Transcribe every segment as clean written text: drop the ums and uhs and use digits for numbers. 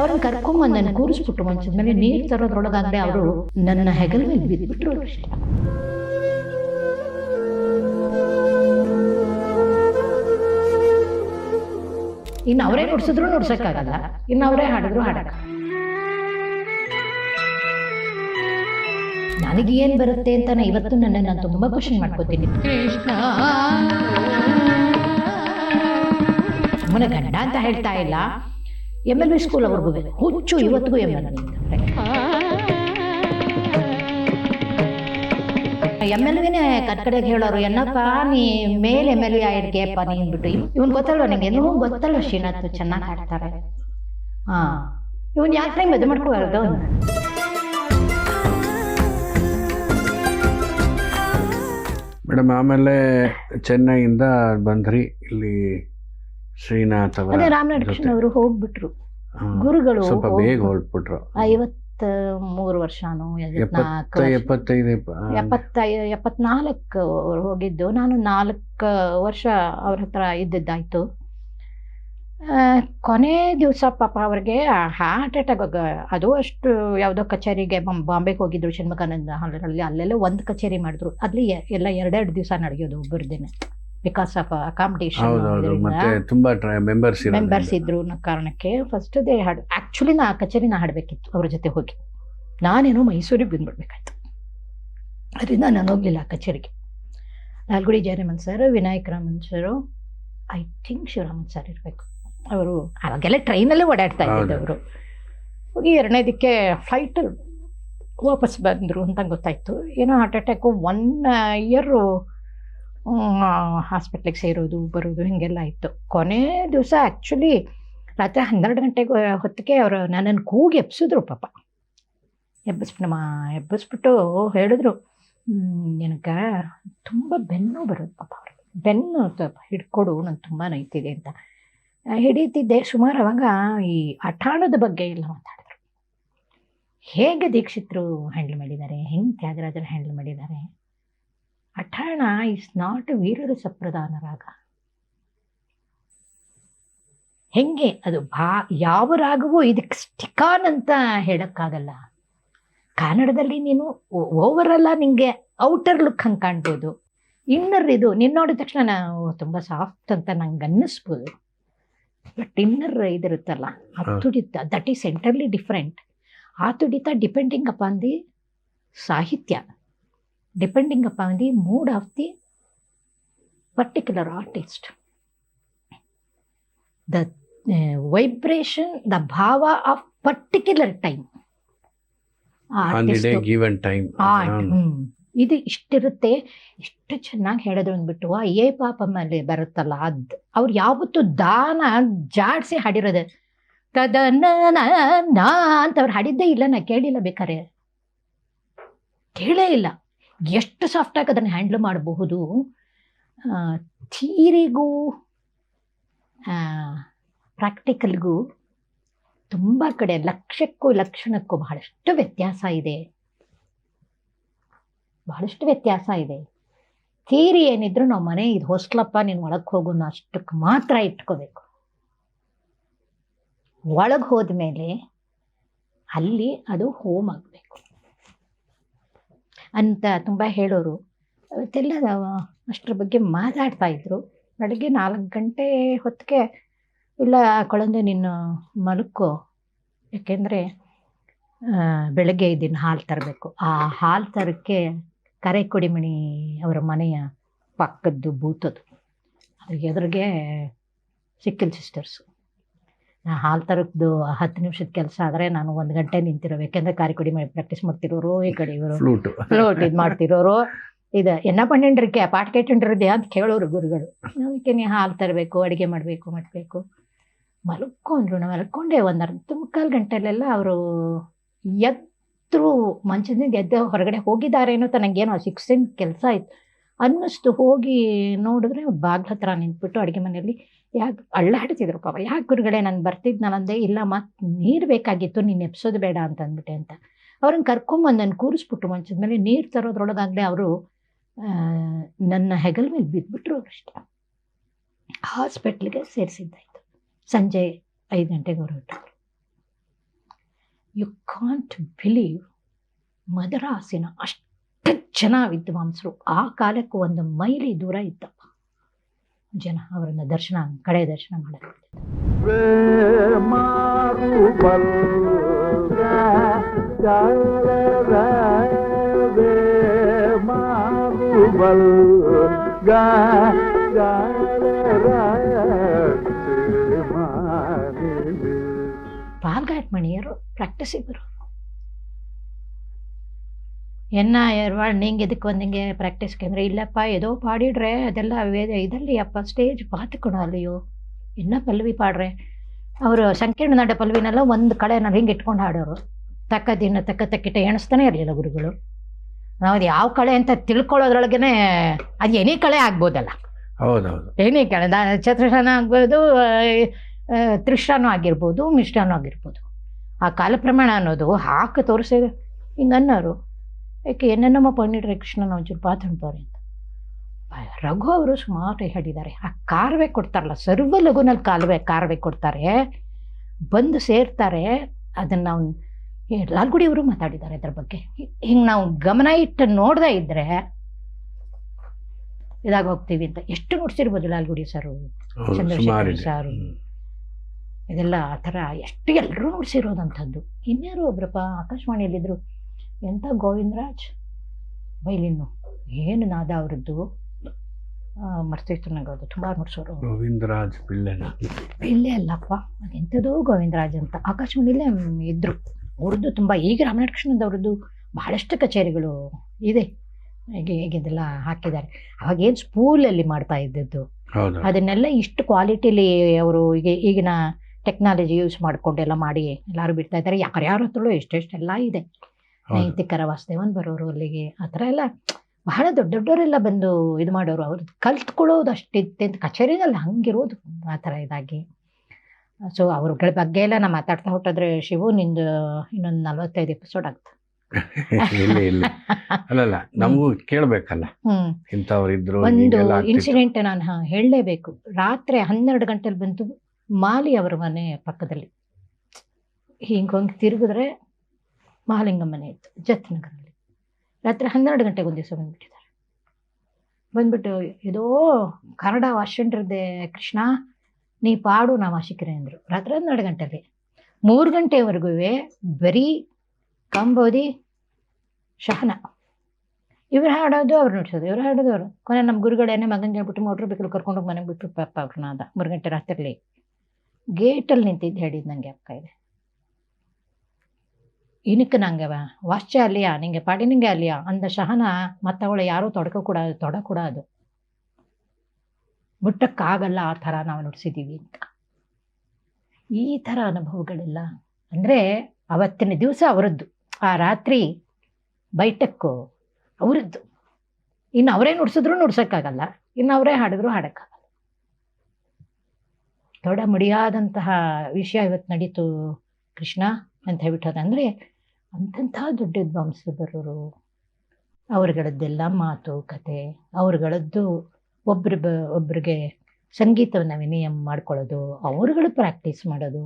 ಅವ್ರನ್ನ ಕರ್ಕೊಂಬಂದು ನನ್ನ ಕೂರಿಸ್ಬಿಟ್ಟು ಮಂಚದ ಮೇಲೆ ನೀರು ತರೋದ್ರೊಳಗಾಗಲೇ ಅವರು ನನ್ನ ಹೆಗಲ ಮೇಲೆ ಬಿದ್ದುಬಿಟ್ರು ಅಷ್ಟೇ. ಇನ್ನು ಅವರೇ ನುಡ್ಸಿದ್ರು ನುಡ್ಸಕ್ಕಾಗಲ್ಲ, ಇನ್ನು ಅವರೇ ಹಾಡಿದ್ರು ಹಾಡಕ್ಕ. ನನಗೇನು ಬರುತ್ತೆ ಅಂತ ಇವತ್ತು ನಾನು ತುಂಬಾ ಕ್ವಶನ್ ಮಾಡ್ಕೋತೀನಿ. ಕೃಷ್ಣ ಸುಮ್ಮನೆ ಗಂಡ ಅಂತ ಹೇಳ್ತಾ ಇಲ್ಲ, MLV ಸ್ಕೂಲ್ ಅವ್ರಿಗೂ ಹುಚ್ಚು ಇವತ್ತಿಗೂ MLV MLVನೇ ಕಡೆಗೆ ಹೇಳೋರು, ಏನಪ್ಪ ನೀ ಮೇಲೆ MLV ಆಗಿರ್ಕೆಯಪ್ಪ ನೀ ಅಂದ್ಬಿಟ್ಟು. ಇವನ್ ಗೊತ್ತಲ್ವ ನಿಂಗೆ, ಏನೋ ಗೊತ್ತಲ್ವ ಶ್ರೀನಾಥ್ ಚೆನ್ನಾಗಿ ಹಾಡ್ತಾರೆ. ಇವನ್ ಯಾಕೆ ಮದುವೆ ಮಾಡ್ಕೋಬಾರ್ದು? ಮೇಡಮ್ ಆಮೇಲೆ ಚೆನ್ನೈಯಿಂದ ಬಂದ್ರಿ ಇಲ್ಲಿ ಶ್ರೀನಾಥ್ ಅವರ. ಅದೇ ರಾಮನಾಥಕೃಷ್ಣ ಅವರು ಹೋಗ್ಬಿಟ್ರು, ಗುರುಗಳು ಸ್ವಲ್ಪ ಬೇಗ ಹೊರಟ್ಬಿಟ್ರು. 53 ವರ್ಷನೋ 74 ಹೋಗಿದ್ದು. ನಾನು 4 ವರ್ಷ ಅವ್ರ ಹತ್ರ ಇದ್ದಿದ್ದಾಯ್ತು. ಕೊನೆ ದಿವಸ ಪಾಪ ಅವ್ರಿಗೆ ಹಾರ್ಟ್ ಅಟ್ಯಾಕ್. ಅದು ಅಷ್ಟು ಯಾವುದೋ ಕಚೇರಿಗೆ ಬಾಂಬೆಗೆ ಹೋಗಿದ್ರು, ಷಣ್ಮುಖಾನಂದ ಹಾಲಲ್ಲಿ. ಅಲ್ಲೆಲ್ಲ ಒಂದು ಕಚೇರಿ ಮಾಡಿದ್ರು, ಅಲ್ಲಿ ಎಲ್ಲ 2 ದಿವಸ ನಡೆಯೋದು ಒಬ್ಬರದೇನೆ, ಬಿಕಾಸ್ ಆಫ್ ಅಕಾಮಿಡೇಷನ್. ತುಂಬಾ ಮೆಂಬರ್ಸ್ ಇದ್ರು ಅನ್ನೋ ಕಾರಣಕ್ಕೆ ಫಸ್ಟ್ ಡೇ ಹಾಡು. ಆ್ಯಕ್ಚುಲಿ ನಾ ಕಚೇರಿನ ಹಾಡಬೇಕಿತ್ತು ಅವ್ರ ಜೊತೆ ಹೋಗಿ, ನಾನೇನೋ ಮೈಸೂರಿಗೆ ಬಂದ್ಬಿಡ್ಬೇಕಾಯ್ತು. ಅದರಿಂದ ನಾನು ಹೋಗಲಿಲ್ಲ ಆ ಕಚೇರಿಗೆ. Lalgudi Jayaraman sir, Vinayak Raman sir, I think Sivaraman sir ಇರಬೇಕು. ಅವರು ಅವಾಗೆಲ್ಲ ಟ್ರೈನಲ್ಲೇ ಓಡಾಡ್ತಾ ಇದ್ದಿದ್ದು. ಅವರು ಹೋಗಿ 2ನೇದಕ್ಕೆ ಫ್ಲೈಟಲ್ಲಿ ವಾಪಸ್ ಬಂದರು ಅಂತ ಗೊತ್ತಾಯಿತು. ಏನೋ ಹಾರ್ಟ್ ಅಟ್ಯಾಕು, 1 ಇಯರ್ ಹಾಸ್ಪಿಟ್ಲಿಗೆ ಸೇರೋದು ಬರೋದು ಹೀಗೆಲ್ಲ ಇತ್ತು. ಕೊನೆ ದಿವಸ ಆ್ಯಕ್ಚುಲಿ ರಾತ್ರಿ 12 ಗಂಟೆಗೆ ಹೊತ್ತಿಗೆ ಅವರು ನನ್ನನ್ನು ಕೂಗಿ ಎಬ್ಸಿದ್ರು ಪಾಪ. ಎಬ್ಬಿಸ್ಬಿಟ್ಟು ಹೇಳಿದ್ರು, ನನಗೆ ತುಂಬ ಬೆನ್ನು ಬರೋದು ಪಾಪ. ಅವ್ರಿಗೆ ಬೆನ್ನು ಹಿಡ್ಕೊಡು, ನಾನು ತುಂಬ ನೋಯ್ತಿದೆ ಅಂತ. ಹಿಡಿತಿದ್ದೆ ಸುಮಾರು. ಅವಾಗ ಈ ಅಠಾಣದ ಬಗ್ಗೆ ಎಲ್ಲ ಮಾತಾಡಿದ್ರು. ಹೇಗೆ ದೀಕ್ಷಿತರು ಹ್ಯಾಂಡಲ್ ಮಾಡಿದ್ದಾರೆ, ಹೆಂಗೆ ತ್ಯಾಗರಾಜರು ಹ್ಯಾಂಡಲ್ ಮಾಡಿದ್ದಾರೆ. ಅಠಾಣ ಇಸ್ ನಾಟ್ ವೀರರ ಸಪ್ರಧಾನ ರಾಗ. ಹೆಂಗೆ ಅದು ಯಾವ ರಾಗವೂ ಇದಕ್ಕೆ ಸ್ಟಿಕಾನ್ ಅಂತ ಹೇಳೋಕ್ಕಾಗಲ್ಲ. ಕನ್ನಡದಲ್ಲಿ ನೀನು ಓವರಲ್ಲ ನಿಂಗೆ ಔಟರ್ ಲುಕ್ ಹಂಗೆ ಕಾಣ್ಬೋದು, ಇನ್ನರ್ ಇದು ನೀನು ನೋಡಿದ ತಕ್ಷಣ ನಾವು ತುಂಬ ಸಾಫ್ಟ್ ಅಂತ ನಂಗೆ ಅನ್ನಿಸ್ಬೋದು. ಬಟ್ ಇನ್ನರ್ ಇದಿರುತ್ತಲ್ಲ, ಆ ತುಡಿತ, ದಟ್ ಈಸ್ ಸೆಂಟರ್ಲಿ ಡಿಫ್ರೆಂಟ್. ಆ ತುಡಿತ ಡಿಪೆಂಡಿಂಗ್ ಅಪಾನ್ ದಿ ಸಾಹಿತ್ಯ, depending upon the mood of the particular artist, the vibration, the ಭಾವ ಆಫ್ ಪರ್ಟಿಕ್ಯುಲರ್ ಟೈಮ್. ಇದು ಇಷ್ಟಿರುತ್ತೆ. ಇಷ್ಟು ಚೆನ್ನಾಗಿ ಹೇಳೋದು ಅಂದ್ಬಿಟ್ಟು ಏ ಪಾಪಮ್ಮಲ್ಲಿ ಬರುತ್ತಲ್ಲ, ಅವ್ರು ಯಾವತ್ತೂ ದಾನ ಜಾಡ್ಸಿ ಹಾಡಿರೋದು. ತದನ ಅಂತ ಅವ್ರು ಹಾಡಿದ್ದೇ ಇಲ್ಲ, ನಾ ಕೇಳಿಲ್ಲ, ಬೇಕಾರೆ ಕೇಳೇ ಇಲ್ಲ. ಎಷ್ಟು ಸಾಫ್ಟಾಗಿ ಅದನ್ನು ಹ್ಯಾಂಡ್ಲ್ ಮಾಡಬಹುದು. ಥಿಯರಿಗೂ ಪ್ರಾಕ್ಟಿಕಲ್ಗೂ ತುಂಬ ಕಡೆ ಲಕ್ಷ್ಯಕ್ಕೂ ಲಕ್ಷಣಕ್ಕೂ ಬಹಳಷ್ಟು ವ್ಯತ್ಯಾಸ ಇದೆ. ಥಿಯರಿ ಏನಿದ್ರು ನಾವು ಮನೆ ಇದು ಹೊಸ್ಲಪ್ಪ ನೀನು ಒಳಗೆ ಹೋಗೋಣ ಅಷ್ಟಕ್ಕೆ ಮಾತ್ರ ಇಟ್ಕೋಬೇಕು. ಒಳಗೆ ಹೋದ್ಮೇಲೆ ಅಲ್ಲಿ ಅದು ಹೋಮ್ ಆಗಬೇಕು ಅಂತ ತುಂಬ ಹೇಳೋರು. ಅವತ್ತೆಲ್ಲ ಅಷ್ಟರ ಬಗ್ಗೆ ಮಾತಾಡ್ತಾ ಇದ್ರು. ಬೆಳಗ್ಗೆ 4 ಗಂಟೆ ಹೊತ್ತಿಗೆ, ಇಲ್ಲ ಕೊಳಂದೆ ನಿನ್ನ ಮಲಕ್ಕೋ, ಯಾಕೆಂದರೆ ಬೆಳಗ್ಗೆ ಇದ್ದೀನಿ ಹಾಲು ತರಬೇಕು. ಆ ಹಾಲು ತರಕ್ಕೆ ಕರೆಕೊಡಿಮಣಿ ಅವರ ಮನೆಯ ಪಕ್ಕದ್ದು ಬೂತದು, ಅದ್ರ ಎದುರಿಗೆ ಸಿಕ್ಕಿಲ್ ಸಿಸ್ಟರ್ಸು. ನಾ ಹಾಲು ತರದ್ದು 10 ನಿಮಿಷದ ಕೆಲಸ ಆದರೆ ನಾನು 1 ಗಂಟೆ ನಿಂತಿರೋ, ಯಾಕೆಂದರೆ ಕರೆಕೊಡಿಮಣಿ ಪ್ರಾಕ್ಟೀಸ್ ಮಾಡ್ತಿರೋರು, ಈ ಕಡೆ ಇವರು ಫ್ಲೂಟ್ ಇದು ಮಾಡ್ತಿರೋರು. ಇದು ಎನ್ನ ಪಣ್ಣೆಂಡ್ರಿಕೆ ಪಾಠ ಕೇಟಂಡ್ರದ್ದೇ ಅಂತ ಕೇಳೋರು ಗುರುಗಳು. ಅದಕ್ಕೆ ನೀ ಹಾಲು ತರಬೇಕು, ಅಡುಗೆ ಮಾಡಬೇಕು. ಮಲ್ಕೊಂಡ್ರು. ನಾವು ಮಲ್ಕೊಂಡೆ 1.5 ಗಂಟೆಲೆಲ್ಲ ಅವರು ಎದ್ರು, ಮಂಚದಿಂದ ಎದ್ದು ಹೊರಗಡೆ ಹೋಗಿದ್ದಾರೇನೋ ಅಂತ ನನಗೇನೋ 6 ಕೆಲಸ ಆಯ್ತು ಅನ್ನಿಸ್ತು. ಹೋಗಿ ನೋಡಿದ್ರೆ ಬಾಗ್ಲ ಹತ್ರ ನಿಂತ್ಬಿಟ್ಟು ಅಡುಗೆ ಮನೆಯಲ್ಲಿ ಯಾಕೆ ಅಳ್ಳಾಡ್ತಿದ್ರು ಪಾಪ. ಯಾಕೆ ಗುರುಗಳೇ ನಾನು ಬರ್ತಿದ್ನಲ್ಲಂದೆ, ಇಲ್ಲ ಮತ್ತೆ ನೀರು ಬೇಕಾಗಿತ್ತು, ನೀನು ಎಪ್ಸೋದು ಬೇಡ ಅಂತ ಅಂದ್ಬಿಟ್ಟೆ ಅಂತ. ಅವ್ರನ್ನ ಕರ್ಕೊಂಬಂದು ನಾನು ಕೂರಿಸ್ಬಿಟ್ಟು ಮಂಚದ ಮೇಲೆ ನೀರು ತರೋದ್ರೊಳಗಾಗಲೇ ಅವರು ನನ್ನ ಹೆಗಲ ಮೇಲೆ ಬಿದ್ದುಬಿಟ್ರು. ಅಷ್ಟೇ ಹಾಸ್ಪಿಟ್ಲಿಗೆ ಸೇರಿಸಿದ್ದಾಯ್ತು. ಸಂಜೆ 5 ಗಂಟೆಗೆ ಹೊರಟು. ಯು ಕಾಂಟ್ ಬಿಲೀವ್, ಮದರಾಸಿನ ಅಷ್ಟು ಜನ ವಿದ್ವಾಂಸರು ಆ ಕಾಲಕ್ಕೆ 1 ಮೈಲಿ ದೂರ ಇದ್ದಪ್ಪ ಜನ ಅವರನ್ನ ಕಡೆ ದರ್ಶನ ಮಾಡಕ್ಕೆ. ಪಾಲ್ಘಾಟ್ ಮಣಿಯರು ಪ್ರಾಕ್ಟೀಸಿಗೆ ಬರೋರು. ಎನ್ನ ಎರ್ವಾಳ್ ನಿಂಗೆ ಇದಕ್ಕೆ ಒಂದಿಂಗೆ ಪ್ರಾಕ್ಟೀಸ್ಗೆ ಅಂದರೆ ಇಲ್ಲಪ್ಪ ಏದೋ ಪಾಡಿಡ್ರೆ ಅದೆಲ್ಲ ಇದರಲ್ಲಿ ಅಪ್ಪ ಸ್ಟೇಜ್ ಪಾತುಕೊಣ ಅಲ್ಲಿಯೋ ಇನ್ನೂ ಪಲ್ಲವಿ ಪಾಡ್ರೆ. ಅವರು ಸಂಕೀರ್ಣ ನಾಡ ಪಲ್ಲವಿನೆಲ್ಲ ಒಂದು ಕಡೆ ನಾನು ಹಿಂಗೆ ಇಟ್ಕೊಂಡು ಹಾಡೋರು. ತಕ್ಕಿಟ ಎಣಿಸ್ತಾನೆ ಇರಲಿಲ್ಲ ಗುರುಗಳು. ನಾವು ಅದು ಯಾವ ಕಳೆ ಅಂತ ತಿಳ್ಕೊಳ್ಳೋದ್ರೊಳಗೇ ಅದು ಎನಿ ಕಳೆ ಆಗ್ಬೋದಲ್ಲ. ಹೌದೌದು, ಎನಿ ಕಳೆ ಚತುರ್ಶಾನ ಆಗ್ಬೋದು, ತ್ರಿಶಾನು ಆಗಿರ್ಬೋದು, ಮಿಶ್ರಾನು ಆಗಿರ್ಬೋದು. ಆ ಕಾಲ ಪ್ರಮಾಣ ಅನ್ನೋದು ಹಾಕಿ ತೋರಿಸಿದ್ರು ಹಿಂಗೆ ಅನ್ನೋರು. ಯಾಕೆ ಏನನ್ನಮ್ಮ ಪಣ್ಣಿಡ್ರೆ ಕೃಷ್ಣನ ಒಂಚೂರು ಪಾತಂಡ್ಬಾರಿ ಅಂತ. ರಘು ಅವರು ಸುಮಾರು ಹೇಳಿದ್ದಾರೆ. ಆ ಕಾರ್ವೆ ಕೊಡ್ತಾರಲ್ಲ, ಸರ್ವ ಲಘುನಲ್ಲಿ ಕಾರ್ವೆ ಕೊಡ್ತಾರೆ, ಬಂದು ಸೇರ್ತಾರೆ. ಅದನ್ನು ನಾವು ಲಾಲ್ಗುಡಿ ಅವರು ಮಾತಾಡಿದ್ದಾರೆ ಅದ್ರ ಬಗ್ಗೆ. ಹಿಂಗೆ ನಾವು ಗಮನ ಇಟ್ಟು ನೋಡ್ದೇ ಇದ್ರೆ ಇದಾಗ ಹೋಗ್ತೀವಿ ಅಂತ. ಎಷ್ಟು ನೋಡ್ಸಿರ್ಬೋದು ಲಾಲ್ಗುಡಿ ಸರು, ಚಂದ್ರಶೇಖರ್ ಸಾರು, ಇದೆಲ್ಲ ಆ ಥರ ಎಷ್ಟು ಎಲ್ಲರೂ ನೋಡ್ಸಿರೋದಂಥದ್ದು. ಇನ್ಯಾರು ಒಬ್ರಪ್ಪ ಆಕಾಶವಾಣಿಯಲ್ಲಿದ್ದರು, ಎಂಥ ಗೋವಿಂದರಾಜ್ ಬೈಲಿನ್ನು, ಏನು ನಾದ ಅವರದ್ದು ಮರ್ತಿತ್ತು ನನಗೆ. ಅದು ತುಂಬ ನೋಡ್ಸೋರು. ಗೋವಿಂದರಾಜ್ ಪಿಳ್ಳೆ ಅಲ್ಲಪ್ಪ, ಅದೆಂಥದೋ ಗೋವಿಂದರಾಜ್ ಅಂತ ಆಕಾಶವಾಣಿಲೇ ಇದ್ದರು. ಅವ್ರದ್ದು ತುಂಬ, ಈಗ ರಾಮನಾಥ ಕೃಷ್ಣದವ್ರದ್ದು ಬಹಳಷ್ಟು ಕಚೇರಿಗಳು ಇದೆ, ಹೇಗಿದೆಲ್ಲ ಹಾಕಿದ್ದಾರೆ. ಅವಾಗೇನು ಸ್ಕೂಲಲ್ಲಿ ಮಾಡ್ತಾ ಇದ್ದದ್ದು ಅದನ್ನೆಲ್ಲ ಇಷ್ಟು ಕ್ವಾಲಿಟಿಲಿ ಅವರು ಈಗಿನ ಟೆಕ್ನಾಲಜಿ ಯೂಸ್ ಮಾಡಿಕೊಂಡೆಲ್ಲ ಮಾಡಿ ಎಲ್ಲರೂ ಬಿಡ್ತಾ ಇದ್ದಾರೆ. ಯಾರ್ಯಾರ ಹತ್ರಲ್ಲೂ ಎಷ್ಟೆಷ್ಟೆಲ್ಲ ಇದೆ. ನೈತಿಕರ ವಾಸುದೇವನ್ ಬರೋರು ಅಲ್ಲಿಗೆ, ಆ ಥರ ಎಲ್ಲ ಬಹಳ ದೊಡ್ಡವರೆಲ್ಲ ಬಂದು ಇದು ಮಾಡೋರು. ಅವ್ರದ್ದು ಕಲ್ತ್ಕೊಳ್ಳೋದು ಅಷ್ಟಿತ್ತೆ ಅಂತ ಕಚೇರಿನಲ್ಲಿ ಹಂಗಿರೋದು ಆ ಥರ ಇದಾಗಿ. ಸೊ ಅವ್ರಗಳ ಬಗ್ಗೆ ಎಲ್ಲ ನಾ ಮಾತಾಡ್ತಾ ಹೊಟ್ಟೋದ್ರೆ ಶಿವು ನಿಂದು ಇನ್ನೊಂದು 45 ಎಪಿಸೋಡ್ ಆಗ್ತದೆ. ಅಲ್ಲಲ್ಲ, ನಮಗೂ ಕೇಳಬೇಕಲ್ಲ ಇಂಥವ್ರಿದ್ರು. ಒಂದು ಇನ್ಸಿಡೆಂಟ್ ನಾನು ಹೇಳಲೇಬೇಕು. ರಾತ್ರಿ 12 ಗಂಟೆಲಿ ಬಂತು ಮಾಲಿ ಅವರ ಮನೆ ಪಕ್ಕದಲ್ಲಿ. ಹಿಂಗೆ ತಿರುಗಿದ್ರೆ ಮಹಾಲಿಂಗಂ ಮನೆ ಇತ್ತು ಜತ್ನಗರಲ್ಲಿ. ರಾತ್ರಿ 12 ಗಂಟೆಗೆ ಒಂದು ದಿವಸ ಬಂದ್ಬಿಟ್ಟಿದ್ದಾರೆ. ಬಂದ್ಬಿಟ್ಟು ಇದೋ ಕನ್ನಡ ವಾಷಂಡ್ರದ್ದೆ ಕೃಷ್ಣ ನೀ ಪಾಡು ನಾ ವಾಶಿಕರೇ ಅಂದರು. ರಾತ್ರಿ 12 ಗಂಟೆಗೆ 3 ಗಂಟೆವರೆಗೂ ಬರೀ ಕಂಬೋದಿ ಶಹನ ಇವ್ರು ಹಾಡೋದು, ಅವ್ರು ನೋಡ್ಸೋದು, ಇವ್ರು ಹಾಡೋದು ಅವರು. ಕೊನೆ ನಮ್ಮ ಗುರುಗಳೇನೆ ಮಗನ ಹೇಳ್ಬಿಟ್ಟು ಮೋಟ್ರ್ ಬೇಕಲ್ಲಿ ಕರ್ಕೊಂಡೋಗಿ ಮನೆಗೆ ಬಿಟ್ಟು ಪಾಪ ಅವ್ರನ್ನ ಅದ 3 ಗಂಟೆ ರಾತ್ರಿಲಿ ಗೇಟಲ್ಲಿ ನಿಂತಿದ್ದು ಹೇಳಿದ್ದು ನನಗೆ ಅಕ್ಕ ಇದೆ. ಇನಕ್ಕೆ ನಂಗೆ ವಾಶ್ಚ ಅಲ್ಲಿಯಾ ನಿಂಗೆ ಪಾಡಿ ನಿಂಗೆ ಅಲ್ಲಿಯಾ ಅಂದ ಶಹನ ಮತ್ತವಳು ಯಾರೂ ತೊಡ ಅದು ಮುಟ್ಟಕ್ಕಾಗಲ್ಲ. ಆ ಥರ ನಾವು ನುಡಿಸಿದ್ದೀವಿ ಅಂತ. ಈ ಥರ ಅನುಭವಗಳೆಲ್ಲ ಅಂದರೆ ಅವತ್ತಿನ ದಿವಸ ಅವರದ್ದು, ಆ ರಾತ್ರಿ ಬೈಟಕ್ಕು ಅವರದ್ದು. ಇನ್ನು ಅವರೇ ನುಡ್ಸಿದ್ರು ನುಡ್ಸೋಕ್ಕಾಗಲ್ಲ, ಇನ್ನು ಅವರೇ ಹಾಡಿದ್ರು ಹಾಡೋಕ್ಕಾಗಲ್ಲ. ತೊಡ ಮುಡಿಯಾದಂತಹ ವಿಷಯ ಇವತ್ತು ನಡೀತು ಕೃಷ್ಣ ಅಂತ ಹೇಳ್ಬಿಟ್ಟದು. ಅಂದರೆ ಅಂಥ ದೊಡ್ಡ ವಿದ್ವಾಂಸರು ಬರೋರು, ಅವ್ರಗಳದ್ದೆಲ್ಲ ಮಾತು ಕತೆ, ಅವ್ರಗಳದ್ದು ಒಬ್ರಿಗೆ ಸಂಗೀತವನ್ನು ವಿನಯ ಮಾಡ್ಕೊಳ್ಳೋದು, ಅವ್ರುಗಳು ಪ್ರಾಕ್ಟೀಸ್ ಮಾಡೋದು.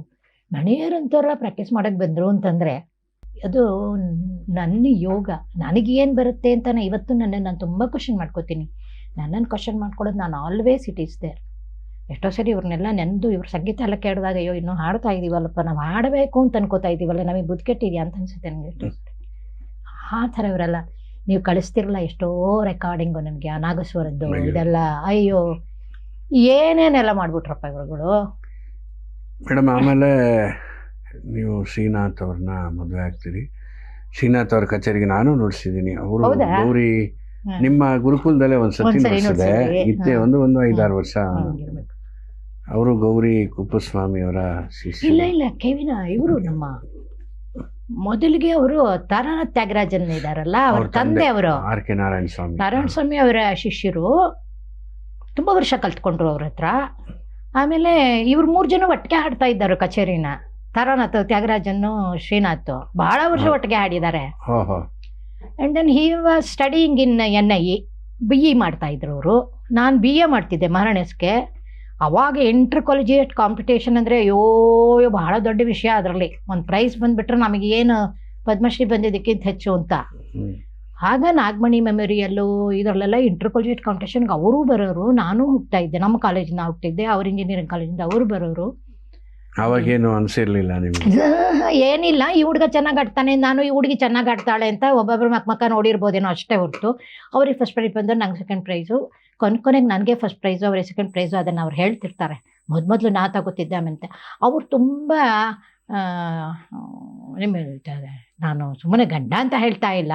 ಮನೆಯವರಂಥವ್ರ ಪ್ರಾಕ್ಟೀಸ್ ಮಾಡೋಕ್ಕೆ ಬಂದರು ಅಂತಂದರೆ ಅದು ನನ್ನ ಯೋಗ. ನನಗೇನು ಬರುತ್ತೆ ಅಂತ ಇವತ್ತು ನಾನು ತುಂಬ ಕ್ವಶನ್ ಮಾಡ್ಕೋತೀನಿ. ನನ್ನನ್ನು ಕ್ವಶನ್ ಮಾಡ್ಕೊಳ್ಳೋದು ನಾನು ಆಲ್ವೇಸ್ ಇಟ್ ಈಸ್ ದೇರ್. ಎಷ್ಟೋ ಸರಿ ಇವ್ರನ್ನೆಲ್ಲ ನೆಂದು ಇವ್ರ ಸಂಗೀತ ಎಲ್ಲ ಕೇಳಿದಾಗ ಅಯ್ಯೋ ಇನ್ನೂ ಹಾಡ್ತಾ ಇದ್ದೀವಲ್ಲಪ್ಪ, ನಾವು ಹಾಡಬೇಕು ಅಂತ ಅನ್ಕೋತಾ ಇದ್ದೀವಲ್ಲ, ನಮಗೆ ಬುದ್ಧಿಕೆಟ್ಟಿದೆಯಾ ಅಂತ ಅನ್ಸುತ್ತೆ ನನಗೆ ಎಷ್ಟೋ ಸರಿ. ಆ ಥರ ಇವರೆಲ್ಲ ನೀವು ಕಳಿಸ್ತಿರಲ್ಲ ಎಷ್ಟೋ ರೆಕಾರ್ಡಿಂಗು ನನಗೆ ಆ ನಾಗಸ್ವರದ್ದು ಇದೆಲ್ಲ. ಅಯ್ಯೋ ಏನೇನೆಲ್ಲ ಮಾಡ್ಬಿಟ್ರಪ್ಪ ಇವ್ರುಗಳು. ಮೇಡಮ್ ಆಮೇಲೆ ನೀವು ಶ್ರೀನಾಥ್ ಅವ್ರನ್ನ ಮದುವೆ ಆಗ್ತೀರಿ. ಶ್ರೀನಾಥ್ ಅವ್ರ ಕಚೇರಿಗೆ ನಾನು ನೋಡ್ಸಿದ್ದೀನಿ. ಅವರು ಗೌರಿ ನಿಮ್ಮ ಗುರುಕುಲದಲ್ಲೇ ಒಂದ್ಸತಿ ನೋಡಿಸಿದೆ. ಇತ್ತೆ ಒಂದು 5-6 ವರ್ಷ. ಅವರು ಗೌರಿ ಕುಪ್ಪಸ್ವಾಮಿ ಅವರ ಶಿಷ್ಯ. ಇಲ್ಲ ಕೆವಿನ ಇವರು ನಮ್ಮ ಮೊದಲಿಗೆ ಅವರು ತಾರಾನಾಥ್ ತ್ಯಾಗರಾಜನ್ ಇದಾರಲ್ಲ, ಅವ್ರ ತಂದೆ ಅವರು R.K. ನಾರಾಯಣ ಸ್ವಾಮಿ ಅವರ ಶಿಷ್ಯರು. ತುಂಬ ವರ್ಷ ಕಲ್ತ್ಕೊಂಡ್ರು ಅವ್ರ ಹತ್ರ. ಆಮೇಲೆ ಇವ್ರು 3 ಜನ ಒಟ್ಟಿಗೆ ಹಾಡ್ತಾ ಇದ್ದಾರೆ ಕಚೇರಿನ. ತಾರಾನಾಥ್, ತ್ಯಾಗರಾಜನ್ನು, ಶ್ರೀನಾಥ್ ಬಹಳ ವರ್ಷ ಒಟ್ಟಿಗೆ ಹಾಡಿದ್ದಾರೆ. And then he was studying in NIE, BE ಮಾಡ್ತಾ ಇದ್ರು ಅವರು. ನಾನು BA ಮಾಡ್ತಿದ್ದೆ ಮಹಾರಾಣಸ್ಗೆ. ಅವಾಗ ಇಂಟರ್ ಕಾಲೇಜಿಯೇಟ್ ಕಾಂಪಿಟೇಷನ್ ಅಂದರೆ ಅಯ್ಯೋ ಬಹಳ ದೊಡ್ಡ ವಿಷಯ. ಅದರಲ್ಲಿ ಒಂದು ಪ್ರೈಸ್ ಬಂದುಬಿಟ್ರೆ ನಮಗೇನು ಪದ್ಮಶ್ರೀ ಬಂದಿದ್ದಕ್ಕಿಂತ ಹೆಚ್ಚು ಅಂತ. ಆಗ ನಾಗಮಣಿ ಮೆಮೊರಿಯಲ್ಲು ಇದರಲ್ಲೆಲ್ಲ ಇಂಟರ್ ಕಾಲೇಜಿಯೇಟ್ ಕಾಂಪಿಟೇಷನ್ಗೆ ಅವರು ಬರೋರು, ನಾನು ಹೋಗ್ತಾ ಇದ್ದೆ, ನಮ್ಮ ಕಾಲೇಜಿಂದ ಹೋಗ್ತಿದ್ದೆ, ಅವ್ರ ಇಂಜಿನಿಯರಿಂಗ್ ಕಾಲೇಜಿಂದ ಅವರು ಬರೋರು. ಅವಾಗೇನು ಅನಿಸಿರ್ಲಿಲ್ಲ ನಿಮಗೆ? ಏನಿಲ್ಲ, ಈ ಹುಡುಗ ಚೆನ್ನಾಗಿ ಆಡ್ತಾನೆ, ನಾನು ಈ ಹುಡುಗಿ ಚೆನ್ನಾಗಿ ಆಡ್ತಾಳೆ ಅಂತ ಒಬ್ಬೊಬ್ಬರು ಮಕ್ಕ ನೋಡಿರ್ಬೋದೇನೋ ಅಷ್ಟೇ ಹೊರತು ಅವ್ರಿಗೆ ಫಸ್ಟ್ ಪ್ರೈಸ್ ಬಂದರೆ ನಂಗೆ ಸೆಕೆಂಡ್ ಪ್ರೈಸು, ಕೊನೆಗೆ ನನಗೆ ಫಸ್ಟ್ ಪ್ರೈಸು, ಅವ್ರಿಗೆ ಸೆಕೆಂಡ್ ಪ್ರೈಸು. ಅದನ್ನು ಅವ್ರು ಹೇಳ್ತಿರ್ತಾರೆ. ಮೊದಲು ನಾ ತಗೋತಿದ್ದೆ ಆಮೇಲೆ. ಅವ್ರು ತುಂಬ ಹೇಳ್ತಾರೆ, ನಾನು ಸುಮ್ಮನೆ ಗಂಡ ಅಂತ ಹೇಳ್ತಾ ಇಲ್ಲ,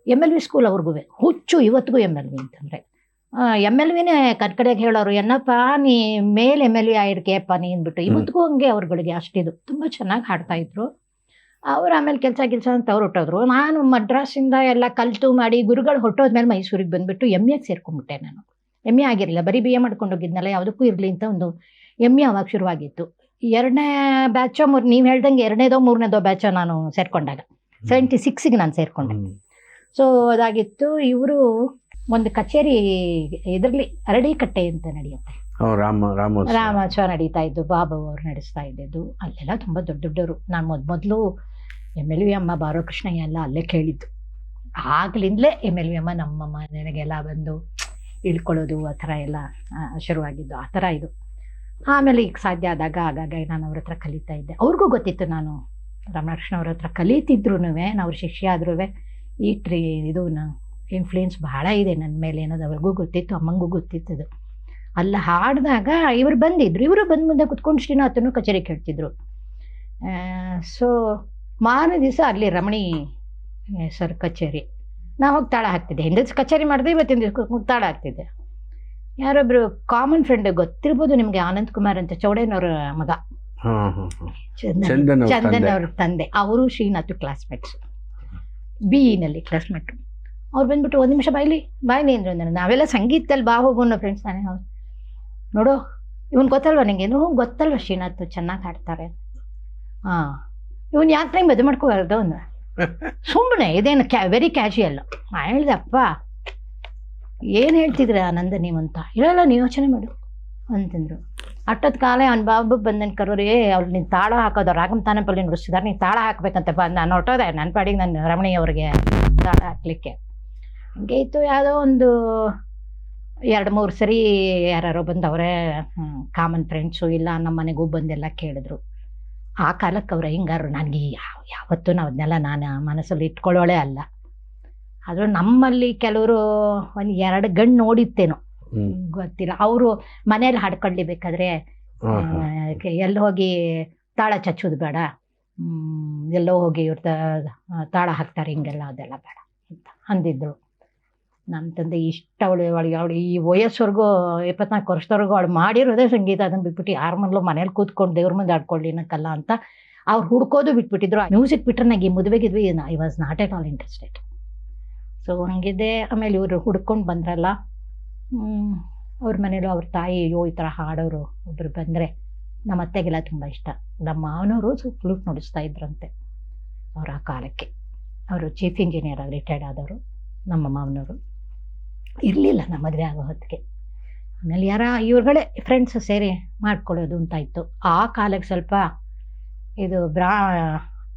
MLV ಸ್ಕೂಲ್ ಅವ್ರಿಗೂ ಹುಚ್ಚು ಇವತ್ತಿಗೂ MLV ಅಂತಂದರೆ. MLVನೇ ಕಡೆಗೆ ಹೇಳೋರು, ಏನಪ್ಪ ನೀ ಮೇಲೆ MLV ಆಗಿರ್ಕೆಯಪ್ಪ ನೀ ಅಂದ್ಬಿಟ್ಟು. ಇವತ್ತಿಗೂ ಹಂಗೆ ಅವ್ರುಗಳಿಗೆ ಅಷ್ಟಿದು, ತುಂಬ ಚೆನ್ನಾಗಿ ಹಾಡ್ತಾಯಿದ್ರು ಅವ್ರು. ಆಮೇಲೆ ಕೆಲಸ ಅಂತ ಅವ್ರು ಹೊಟ್ಟೋದ್ರು. ನಾನು ಮಡ್ರಾಸಿಂದ ಎಲ್ಲ ಕಲಿತು ಮಾಡಿ ಗುರುಗಳು ಹೊಟ್ಟೋದ್ಮೇಲೆ ಮೈಸೂರಿಗೆ ಬಂದುಬಿಟ್ಟು MA ಸೇರ್ಕೊಂಡ್ಬಿಟ್ಟೆ. ನಾನು MA ಆಗಿರಲಿಲ್ಲ, ಬರೀ BA ಮಾಡ್ಕೊಂಡು ಹೋಗಿದ್ನಲ್ಲ, ಯಾವುದಕ್ಕೂ ಇರಲಿ ಅಂತ ಒಂದು MA ಅವಾಗ ಶುರುವಾಗಿತ್ತು. 2ನೇ ಬ್ಯಾಚೋ ನೀವು ಹೇಳ್ದಂಗೆ 2ನೇದೋ 3ನೇದೋ ಬ್ಯಾಚೋ ನಾನು ಸೇರಿಕೊಂಡಾಗ 76ಗೆ ನಾನು ಸೇರಿಕೊಂಡೆ. ಸೊ ಅದಾಗಿತ್ತು. ಇವರು ಒಂದು ಕಚೇರಿ ಇದರಲ್ಲಿ ಅರಳಿಕಟ್ಟೆ ಅಂತ ನಡೆಯುತ್ತೆ, ರಾಮೋತ್ಸವ ನಡೀತಾ ಇದ್ದು, ಬಾಬು ಅವ್ರು ನಡೆಸ್ತಾ ಇದ್ದಿದ್ದು. ಅಲ್ಲೆಲ್ಲ ತುಂಬ ದೊಡ್ಡವರು. ನಾನು ಮೊದಲು MLV ಅಮ್ಮ ಬಾರೋ ಕೃಷ್ಣಯ್ಯ ಎಲ್ಲ ಅಲ್ಲೇ ಕೇಳಿದ್ದು. ಆಗ್ಲಿಂದಲೇ MLV ಅಮ್ಮ ನಮ್ಮ ಮನೆಗೆಲ್ಲ ಬಂದು ಇಳ್ಕೊಳ್ಳೋದು ಆ ಥರ ಎಲ್ಲ ಶುರುವಾಗಿದ್ದು. ಆ ಥರ ಇದು. ಆಮೇಲೆ ಈಗ ಸಾಧ್ಯ ಆದಾಗ ಆಗಾಗ ನಾನು ಅವ್ರ ಹತ್ರ ಕಲಿತಾ ಇದ್ದೆ. ಅವ್ರಿಗೂ ಗೊತ್ತಿತ್ತು ನಾನು ರಮಣಕೃಷ್ಣ ಅವ್ರ ಹತ್ರ ಕಲಿತಿದ್ರು, ಅವ್ರ ಶಿಷ್ಯ ಆದ್ರೂ ಈ ಇದು ಇನ್ಫ್ಲೂಯೆನ್ಸ್ ಬಹಳ ಇದೆ ನನ್ನ ಮೇಲೆ ಅನ್ನೋದು ಅವ್ರಿಗೂ ಗೊತ್ತಿತ್ತು, ಅಮ್ಮಂಗೂ ಗೊತ್ತಿತ್ತದು. ಅಲ್ಲ ಹಾಡಿದಾಗ ಇವರು ಬಂದಿದ್ರು, ಇವರು ಬಂದು ಮುಂದೆ ಕುತ್ಕೊಂಡು ಶ್ರೀನಾಥನು ಕಚೇರಿ ಕೇಳ್ತಿದ್ರು. ಸೊ ಮಾರನೇ ದಿವಸ ಅಲ್ಲಿ ರಮಣಿ ಸರ್ ಕಚೇರಿ, ನಾವು ಹೋಗಿ ತಾಳ ಹಾಕ್ತಿದ್ದೆ. ಹಿಂದೆ ಕಚೇರಿ ಮಾಡಿದೆ, ಇವತ್ತಿನ ದಿವಸ ತಾಳ ಹಾಕ್ತಿದ್ದೆ. ಯಾರೊಬ್ರು ಕಾಮನ್ ಫ್ರೆಂಡ್ ಗೊತ್ತಿರ್ಬೋದು ನಿಮಗೆ, ಆನಂದ್ ಕುಮಾರ್ ಅಂತ, ಚೌಡೇನವ್ರ ಮಗ, ಚಂದನ್ ಅವ್ರ ತಂದೆ. ಅವರು ಶ್ರೀನಾಥ್ ಕ್ಲಾಸ್ಮೇಟ್ಸ್, BE ಕ್ಲಾಸ್ಮೇಟ್. ಅವ್ರು ಬಂದ್ಬಿಟ್ಟು ಒಂದು ನಿಮಿಷ ಬಾಯ್ಲಿ ಅಂದ್ರು. ನಾವೆಲ್ಲ ಸಂಗೀತದಲ್ಲಿ ಬಾ ಹೋಗು ಅನ್ನೋ ಫ್ರೆಂಡ್ಸ್ ತಾನೇ. ಅವ್ರು ನೋಡು ಇವನು ಗೊತ್ತಲ್ವ ನಿಂಗೆ? ಗೊತ್ತಲ್ವ ಶ್ರೀನಾಥ್ ಚೆನ್ನಾಗಿ ಹಾಡ್ತಾರೆ. ಇವನು ಯಾಕೆ ಮದುವೆ ಮಾಡ್ಕೋಬಾರ್ದು ಅಂದ. ಸುಮ್ಮನೆ ಇದೇನು ವೆರಿ ಕ್ಯಾಶುಯಲ್. ಹೇಳ್ದೆ, ಅಪ್ಪ ಏನು ಹೇಳ್ತಿದ್ರೆ ಆನಂದ ನೀವಂತ. ಇರಲ್ಲ ನೀವು ಯೋಚನೆ ಮಾಡು ಅಂತಂದರು. ಅಟ್ಟದ ಕಾಲೇ ಅವ್ನ ಬಾಬು ಬಂದನ್ ಕರೋರಿ, ಅವ್ರು ನೀನು ತಾಳ ಹಾಕೋದು ರಾಗಮ್ ತಾನಪಲ್ಲಿ ನುಡಿಸಿದಾರೆ, ನೀನು ತಾಳ ಹಾಕ್ಬೇಕಂತ ಬಂದು ನಾನು ಹೊಟ್ಟೋದೆ. ನನ್ನ ಪಾಡಿಗೆ ನಾನು ರಮಣಿ ಅವ್ರಿಗೆ ತಾಳ ಹಾಕ್ಲಿಕ್ಕೆ ಹಂಗೆ ಇತ್ತು. ಯಾವುದೋ ಒಂದು 2-3 ಸರಿ ಯಾರು ಬಂದವರೇ ಕಾಮನ್ ಫ್ರೆಂಡ್ಸು, ಇಲ್ಲ ನಮ್ಮ ಮನೆಗೂ ಬಂದೆಲ್ಲ ಕೇಳಿದ್ರು. ಆ ಕಾಲಕ್ಕೆ ಅವ್ರು ಹಿಂಗಾರು. ನನಗೆ ಯಾವತ್ತೂ ಅದನ್ನೆಲ್ಲ ನಾನು ಮನಸ್ಸಲ್ಲಿ ಇಟ್ಕೊಳ್ಳೋಳೆ ಅಲ್ಲ. ಆದರೂ ನಮ್ಮಲ್ಲಿ ಕೆಲವರು 1-2 ಗಂಡು ನೋಡಿತ್ತೇನೋ ಗೊತ್ತಿಲ್ಲ. ಅವರು ಮನೇಲಿ ಹಾಡ್ಕೊಳ್ಳಿಬೇಕಾದ್ರೆ ಎಲ್ಲಿ ಹೋಗಿ ತಾಳ ಚಚ್ಚೋದು ಬೇಡ, ಎಲ್ಲೋ ಹೋಗಿ ಇವ್ರ ತಾಳ ಹಾಕ್ತಾರೆ ಹಿಂಗೆಲ್ಲ, ಅದೆಲ್ಲ ಬೇಡ ಅಂತ ಅಂದಿದ್ರು. ನಮ್ಮ ತಂದೆ ಇಷ್ಟ ಅವಳು ಈ ವಯಸ್ಸವರೆಗೂ 24 ವರ್ಷದವರೆಗೂ ಅವಳು ಮಾಡಿರೋದೇ ಸಂಗೀತ. ಅದನ್ನು ಬಿಟ್ಬಿಟ್ಟು ಯಾರ ಮನೇಲೂ ಮನೇಲಿ ಕೂತ್ಕೊಂಡು ದೇವ್ರ ಮುಂದೆ ಆಡ್ಕೊಳ್ಳಿ ಅನ್ನಕ್ಕಲ್ಲ ಅಂತ ಅವ್ರು ಹುಡ್ಕೋದು ಬಿಟ್ಬಿಟ್ಟಿದ್ರು. ಮ್ಯೂಸಿಕ್ ಬಿಟ್ಟರೆ ನನಗೆ ಈ ಮದುವೆಗಿದ್ವಿ, I was not at all interested. So ಹಂಗಿದೆ. ಆಮೇಲೆ ಇವರು ಹುಡ್ಕೊಂಡು ಬಂದ್ರಲ್ಲ, ಅವ್ರ ಮನೇಲೂ ಅವ್ರ ತಾಯಿ ಈ ಥರ ಹಾಡೋರು ಒಬ್ಬರು ಬಂದರೆ ನಮ್ಮ ಅತ್ತೆಗೆಲ್ಲ ತುಂಬ ಇಷ್ಟ. ನಮ್ಮ ಮಾವನವರು ಫ್ಲೂಟ್ ನುಡಿಸ್ತಾ ಇದ್ರಂತೆ ಅವ್ರ ಆ ಕಾಲಕ್ಕೆ. ಅವರು ಚೀಫ್ ಇಂಜಿನಿಯರ್ ಆಗಿ ರಿಟೈರ್ಡ್ ಆದವರು ನಮ್ಮ ಮಾವನವರು. ಇರಲಿಲ್ಲ ನಮ್ಮ ಮದುವೆ ಆಗೋ ಹೊತ್ತಿಗೆ. ಆಮೇಲೆ ಇವ್ರುಗಳೇ ಫ್ರೆಂಡ್ಸ್ ಸೇರಿ ಮಾಡ್ಕೊಳ್ಳೋದು ಅಂತ ಇತ್ತು. ಆ ಕಾಲಕ್ಕೆ ಸ್ವಲ್ಪ ಇದು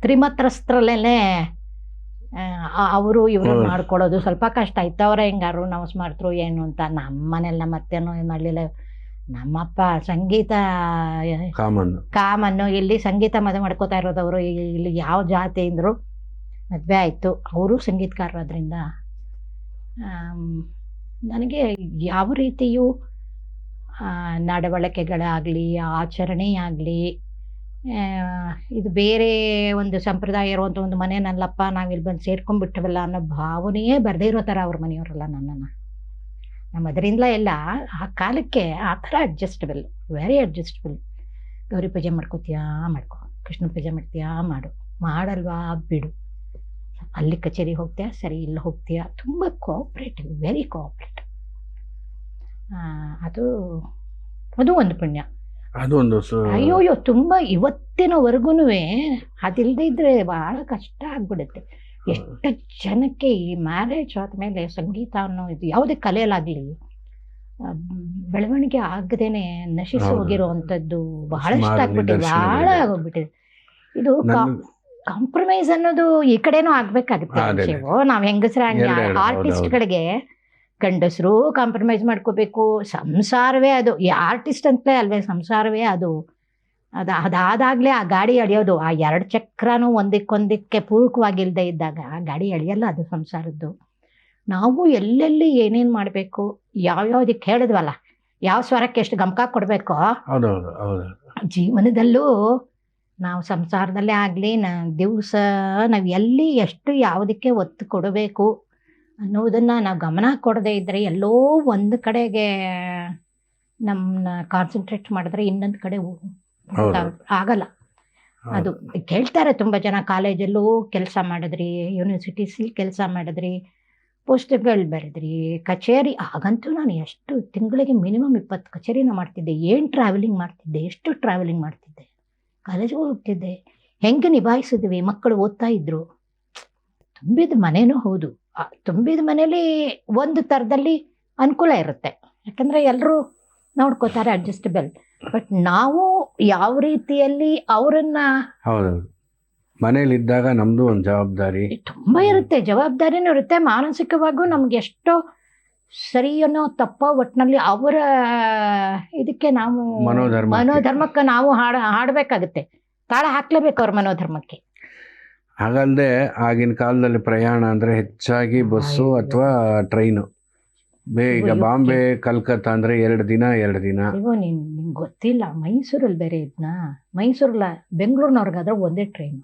ತ್ರಿಮತ್ರಸ್ತ್ರಲ್ಲೇ ಅವರು ಇವರು ಮಾಡ್ಕೊಳ್ಳೋದು ಸ್ವಲ್ಪ ಕಷ್ಟ ಇತ್ತು. ಅವರೇ ಹೆಂಗಾರು ನಾವು ಮಾಡ್ತರು ಏನು ಅಂತ. ನಮ್ಮ ಮನೆಯಲ್ಲ ಮತ್ತೇನೋ ಮಾಡಲಿಲ್ಲ. ನಮ್ಮಪ್ಪ ಸಂಗೀತ ಕಾಮನ್ನು, ಇಲ್ಲಿ ಸಂಗೀತ ಮದುವೆ ಮಾಡ್ಕೋತಾ ಇರೋದವರು. ಇಲ್ಲಿ ಯಾವ ಜಾತಿ ಅಂದರು ಮದುವೆ ಆಯಿತು. ಅವರು ಸಂಗೀತಗಾರರಾದ್ರಿಂದ ನನಗೆ ಯಾವ ರೀತಿಯೂ ನಡವಳಿಕೆಗಳಾಗಲಿ, ಆಚರಣೆಯಾಗಲಿ, ಇದು ಬೇರೆ ಒಂದು ಸಂಪ್ರದಾಯ ಇರುವಂಥ ಒಂದು ಮನೆಯಲ್ಲಪ್ಪ ನಾವಿಲ್ಲಿ ಬಂದು ಸೇರ್ಕೊಂಡ್ಬಿಟ್ಟವಲ್ಲ ಅನ್ನೋ ಭಾವನೆಯೇ ಬರದೇ ಇರೋ ಥರ ಅವ್ರ ಮನೆಯವರಲ್ಲ ನನ್ನನ್ನು. ನಮ್ಮ ಅದರಿಂದ ಎಲ್ಲ ಆ ಕಾಲಕ್ಕೆ ಆ ಥರ ಅಡ್ಜಸ್ಟಬಲ್, ವೆರಿ ಅಡ್ಜಸ್ಟಬಲ್. ಗೌರಿ ಪೂಜೆ ಮಾಡ್ಕೋತೀಯಾ ಮಾಡ್ಕೊ, ಕೃಷ್ಣ ಪೂಜೆ ಮಾಡ್ತೀಯಾ ಮಾಡಲ್ವಾ ಬಿಡು, ಅಲ್ಲಿ ಕಚೇರಿಗೆ ಹೋಗ್ತೀಯಾ ಸರಿ, ಇಲ್ಲಿ ಹೋಗ್ತೀಯಾ. ತುಂಬ ಕೋಆಪ್ರೇಟಿವ್, ವೆರಿ ಕೋಆಪ್ರೇಟಿವ್. ಅದು ಒಂದು ಪುಣ್ಯ. ಅದೊಂದು ಅಯ್ಯೋಯ್ಯೋ ತುಂಬ ಇವತ್ತಿನವರೆಗೂ ಅದಿಲ್ಲದೆ ಇದ್ರೆ ಭಾಳ ಕಷ್ಟ ಆಗ್ಬಿಡುತ್ತೆ. ಎಷ್ಟು ಜನಕ್ಕೆ ಈ ಮ್ಯಾರೇಜ್ ಆದಮೇಲೆ ಸಂಗೀತ ಅನ್ನೋ ಇದು ಯಾವುದೇ ಕಲೆಯಲ್ಲಾಗಲಿ ಬೆಳವಣಿಗೆ ಆಗದೇನೆ ನಶಿಸಿ ಹೌದು. ಹೋಗಿರುವಂಥದ್ದು ಬಹಳಷ್ಟು ಸುಮಾರು ಆಗ್ಬಿಟ್ಟಿದೆ, ನಿದರ್ಶನಗಳಿದೆ. ಬಹಳ ಆಗೋಗ್ಬಿಟ್ಟಿದೆ. ಇದು ಕಾಂಪ್ರಮೈಸ್ ಅನ್ನೋದು ಈ ಕಡೆನೂ ಆಗ್ಬೇಕಾಗುತ್ತೆ. ಅದೇ. ವಿಷಯವು ನಾವು ಹೆಂಗಸ್ರ ಎರಡೆರಡು, ಆರ್ಟಿಸ್ಟ್ಗಳಿಗೆ ಗಂಡಸರು ಕಾಂಪ್ರಮೈಸ್ ಮಾಡ್ಕೋಬೇಕು. ಸಂಸಾರವೇ ಅದು, ಈ ಆರ್ಟಿಸ್ಟ್ ಅಂತಲೇ ಅಲ್ವೇ ಸಂಸಾರವೇ ಅದು. ಅದಾದಾಗಲೇ ಆ ಗಾಡಿ ಎಳೆಯೋದು. ಆ 2 ಚಕ್ರನೂ ಒಂದಕ್ಕೊಂದಕ್ಕೆ ಪೂರಕವಾಗಿಲ್ಲದೆ ಇದ್ದಾಗ ಆ ಗಾಡಿ ಎಳೆಯಲ್ಲ ಅದು ಸಂಸಾರದ್ದು. ನಾವು ಎಲ್ಲೆಲ್ಲಿ ಏನೇನು ಮಾಡಬೇಕು, ಯಾವ್ಯಾವ್ದಕ್ಕೆ ಹೇಳಿದ್ವಲ್ಲ, ಯಾವ ಸ್ವರಕ್ಕೆ ಎಷ್ಟು ಗಮಕ ಕೊಡಬೇಕೋ ಹೌದೌದು ಹೌದು. ಜೀವನದಲ್ಲೂ ನಾವು ಸಂಸಾರದಲ್ಲೇ ಆಗಲಿ ದಿವಸ ನಾವು ಎಲ್ಲಿ ಎಷ್ಟು ಯಾವುದಕ್ಕೆ ಒತ್ತು ಕೊಡಬೇಕು ಅನ್ನೋದನ್ನು ನಾವು ಗಮನ ಕೊಡದೇ ಇದ್ದರೆ ಎಲ್ಲೋ ಒಂದು ಕಡೆಗೆ ನಮ್ಮನ್ನ ಕಾನ್ಸಂಟ್ರೇಟ್ ಮಾಡಿದ್ರೆ ಇನ್ನೊಂದು ಕಡೆ ಆಗಲ್ಲ. ಅದು ಕೇಳ್ತಾರೆ ತುಂಬ ಜನ, ಕಾಲೇಜಲ್ಲೂ ಕೆಲಸ ಮಾಡಿದ್ರಿ, ಯೂನಿವರ್ಸಿಟೀಸಲ್ಲಿ ಕೆಲಸ ಮಾಡಿದ್ರಿ, ಪುಸ್ತಕಗಳು ಬರೆದ್ರಿ, ಕಚೇರಿ. ಆಗಂತೂ ನಾನು ಎಷ್ಟು ತಿಂಗಳಿಗೆ ಮಿನಿಮಮ್ 20 ಕಚೇರಿನ ಮಾಡ್ತಿದ್ದೆ. ಏನು ಟ್ರಾವೆಲಿಂಗ್ ಮಾಡ್ತಿದ್ದೆ, ಎಷ್ಟು ಟ್ರಾವೆಲಿಂಗ್ ಮಾಡ್ತಿದ್ದೆ, ಕಾಲೇಜ್ಗೆ ಹೋಗ್ತಿದ್ದೆ. ಹೆಂಗೆ ನಿಭಾಯಿಸಿದ್ವಿ, ಮಕ್ಕಳು ಓದ್ತಾ ಇದ್ರು. ತುಂಬಿದ ಮನೇನೂ ಹೌದು. ತುಂಬಿದ ಮನೇಲಿ ಒಂದು ಥರದಲ್ಲಿ ಅನುಕೂಲ ಇರುತ್ತೆ, ಯಾಕಂದರೆ ಎಲ್ಲರೂ ನೋಡ್ಕೋತಾರೆ, ಅಡ್ಜಸ್ಟಬಲ್. ಬಟ್ ನಾವು ಯಾವ ರೀತಿಯಲ್ಲಿ ಅವರನ್ನ, ಹೌದೌದು, ಮನೇಲಿದ್ದಾಗ ನಮ್ಮದು ಒಂದು ಜವಾಬ್ದಾರಿ ತುಂಬ ಇರುತ್ತೆ, ಜವಾಬ್ದಾರಿನೂ ಇರುತ್ತೆ. ಮಾನಸಿಕವಾಗೂ ನಮ್ಗೆ ಎಷ್ಟೋ ಸರಿಯೋ ತಪ್ಪೋ ಒಟ್ಟಿನಲ್ಲಿ ಅವರ ಇದಕ್ಕೆ ನಾವು ಮನೋಧರ್ಮಕ್ಕೆ ನಾವು ಹಾಡಬೇಕಾಗುತ್ತೆ, ತಾಳ ಹಾಕ್ಲೇಬೇಕು ಅವ್ರ ಮನೋಧರ್ಮಕ್ಕೆ. ಹಾಗಲ್ಲದೆ ಆಗಿನ ಕಾಲದಲ್ಲಿ ಪ್ರಯಾಣ ಅಂದರೆ ಹೆಚ್ಚಾಗಿ ಬಸ್ಸು ಅಥವಾ ಟ್ರೈನು. ಈಗ ಬಾಂಬೆ ಕಲ್ಕತ್ತಾ ಅಂದರೆ 2 ದಿನ. ನಿಮ್ಗೆ ಗೊತ್ತಿಲ್ಲ, ಮೈಸೂರಲ್ಲಿ ಬೇರೆ ಇದನ್ನ, ಮೈಸೂರಲ್ಲ ಬೆಂಗಳೂರಿನವ್ರಿಗಾದ್ರೆ ಒಂದೇ ಟ್ರೈನು.